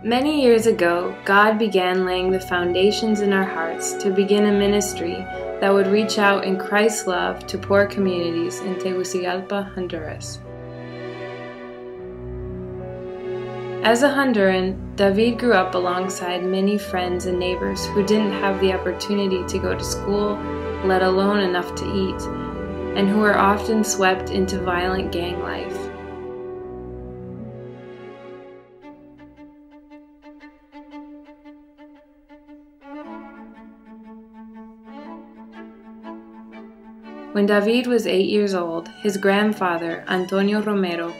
Many years ago, God began laying the foundations in our hearts to begin a ministry that would reach out in Christ's love to poor communities in Tegucigalpa, Honduras. As a Honduran, David grew up alongside many friends and neighbors who didn't have the opportunity to go to school, let alone enough to eat, and who were often swept into violent gang life. When David was 8 years old, his grandfather, Antonio Romero,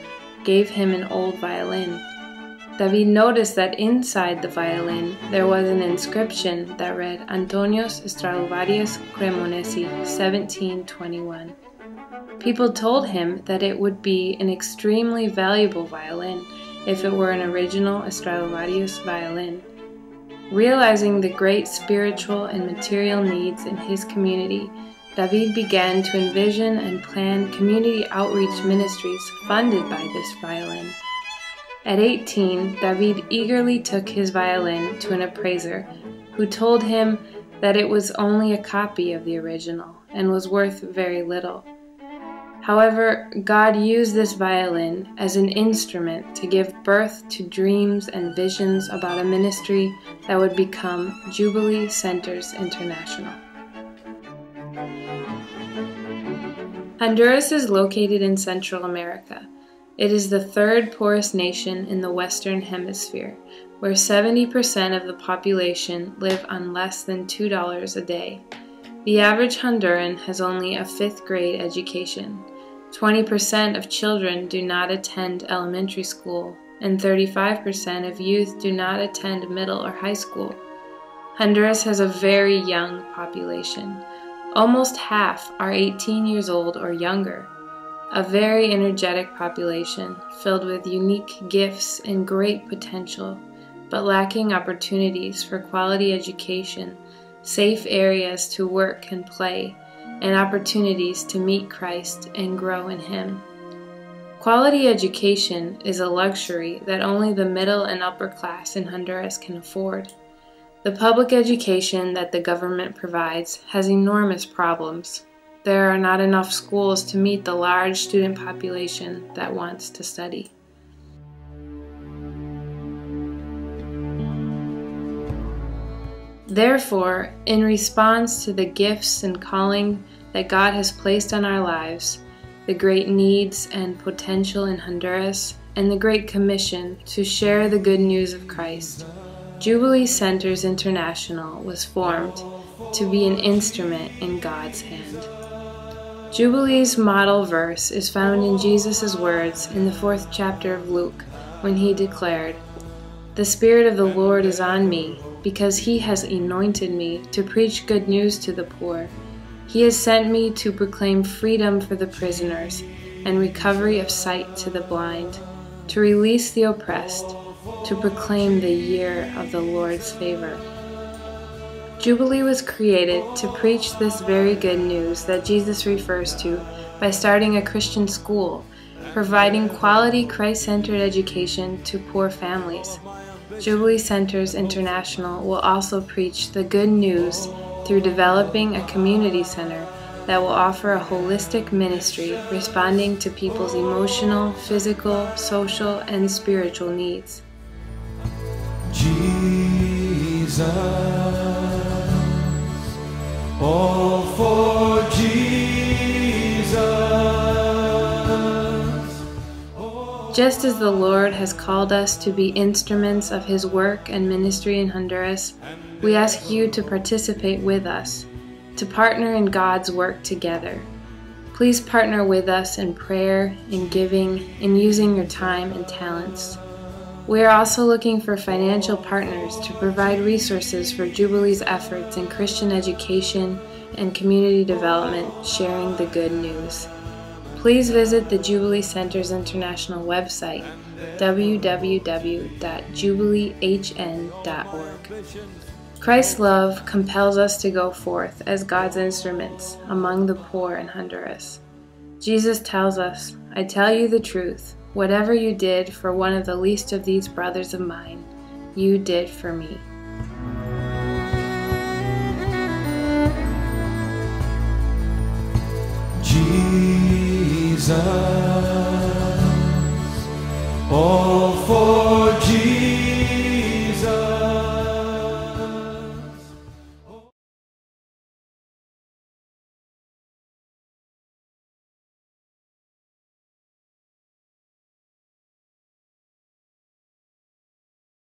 gave him an old violin. David noticed that inside the violin there was an inscription that read Antonios Stradivarius Cremonesi, 1721. People told him that it would be an extremely valuable violin if it were an original Stradivarius violin. Realizing the great spiritual and material needs in his community, David began to envision and plan community outreach ministries funded by this violin. At 18, David eagerly took his violin to an appraiser who told him that it was only a copy of the original and was worth very little. However, God used this violin as an instrument to give birth to dreams and visions about a ministry that would become Jubilee Centers International. Honduras is located in Central America. It is the third poorest nation in the Western Hemisphere, where 70% of the population live on less than $2 a day. The average Honduran has only a 5th grade education. 20% of children do not attend elementary school, and 35% of youth do not attend middle or high school. Honduras has a very young population. Almost half are 18 years old or younger. A very energetic population filled with unique gifts and great potential, but lacking opportunities for quality education, safe areas to work and play, and opportunities to meet Christ and grow in Him. Quality education is a luxury that only the middle and upper class in Honduras can afford. The public education that the government provides has enormous problems. There are not enough schools to meet the large student population that wants to study. Therefore, in response to the gifts and calling that God has placed on our lives, the great needs and potential in Honduras, and the Great Commission to share the good news of Christ, Jubilee Centers International was formed to be an instrument in God's hand. Jubilee's model verse is found in Jesus' words in the 4th chapter of Luke, when he declared, "The Spirit of the Lord is on me, because He has anointed me to preach good news to the poor. He has sent me to proclaim freedom for the prisoners and recovery of sight to the blind, to release the oppressed, to proclaim the year of the Lord's favor." Jubilee was created to preach this very good news that Jesus refers to by starting a Christian school, providing quality Christ-centered education to poor families. Jubilee Centers International will also preach the good news through developing a community center that will offer a holistic ministry responding to people's emotional, physical, social, and spiritual needs. Jesus, all for Jesus. Just as the Lord has called us to be instruments of His work and ministry in Honduras, we ask you to participate with us, to partner in God's work together. Please partner with us in prayer, in giving, in using your time and talents. We are also looking for financial partners to provide resources for Jubilee's efforts in Christian education and community development, sharing the good news. Please visit the Jubilee Centers International website, www.jubileehn.org. Christ's love compels us to go forth as God's instruments among the poor in Honduras. Jesus tells us, "I tell you the truth, whatever you did for one of the least of these brothers of mine, you did for me. Jesus,